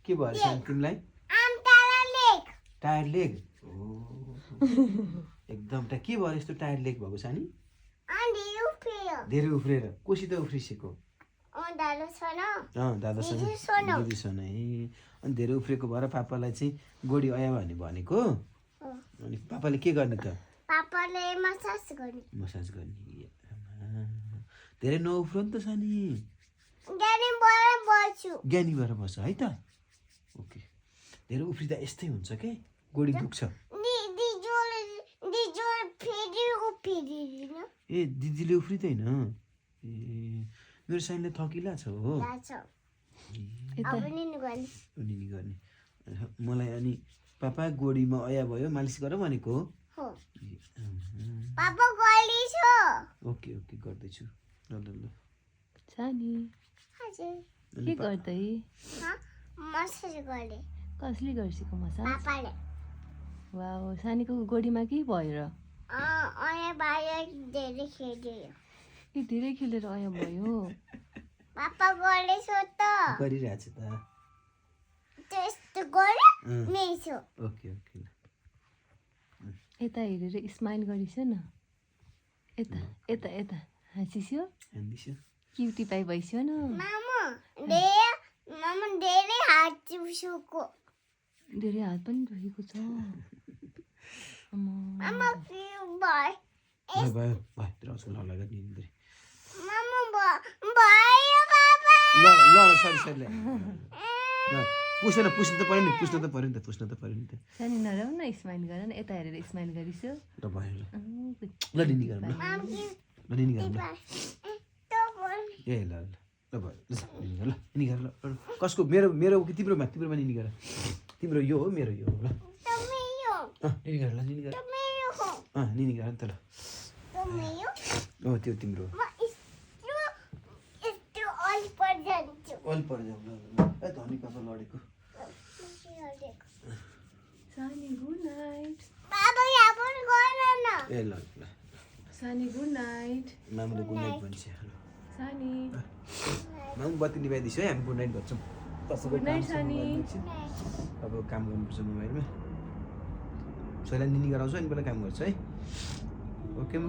के भयो सानो तिमीलाई टायर लेग एकदम के भयो यस्तो टायर लेग भएको सानी धेरै उफ्रेर कोसित उफ्रिसेको दादासँग है अनि धेरै उफ्रेको भएर पापालाई चाहिँ गोडी आयो भनेको अनि पापाले के गर्ने त मसाज गर्ने धेरै नउफ्रो नि त सानी ज्ञानी भएर बस्छ है त ओके धेरै उफ्रिँदा यस्तै हुन्छ के गोडी दुख्छ ए दिदीले उफ्रिँदैन ए मेरो साइनले थकिला छ हो गर्ने मलाई अनि पापा गोडीमा अया भयो मालिस गर भनेको ओके ओके गर्दैछु ल ल ल सानी के गर्दै कसले गर्छको मसाज वाउ सानीको गोडीमा के भयो र धेरै खेलेर आयो भयो गरिरहेछ त ओके ओके यता हेरेर स्माइल गरिस न यता यता यता हाँसिस्यो क्युटी पाइ भइस्यो न धेरै हात पनि दुखेको छ पुस्नु त पर्यो नि त सानी नराउ न स्माइल गर न यता हेरेर स्माइल गरिस्यो ल भयो ल निनी गरौँ ए ल ल भयो ल निनी गर ल कसको मेरो कि तिम्रोमा निनी गर तिम्रो यो हो मेरो यो हो ल निनी गर निनी गर नि त ल हो त्यो तिम्रो अलि पर जाऊ ल ए धनी पापा लडेको सानी गुड नाइट ए ल ल सानी गुड नाइट मामुले गुड नाइट भन्छ सानी मामु बत्ती निभाइदिन्छु है हामी गुड नाइट भन्छौँ गुड नाइट सानी अब काम गर्नुपर्छ मोबाइलमा छोइलाई निनी गराउँछु अनि बेला काम गर्छ है ओके म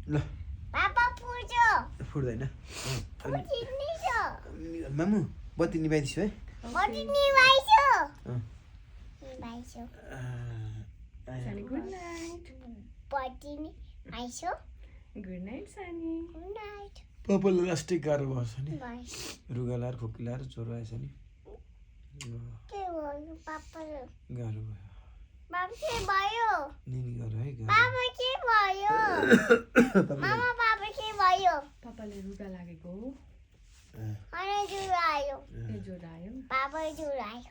ल फुट्दैन मामु बत्ती निभाइदिन्छु है सानी गुड नाइट गुड नाइट सानी पापालाई लास्टै गाह्रो भएछ नि रुगा लाएर खोकी लाएर ज्वरो आएछ नि गाह्रो भयो निनी गर है पापाले रुगा लागेको हो ज्वरो आयो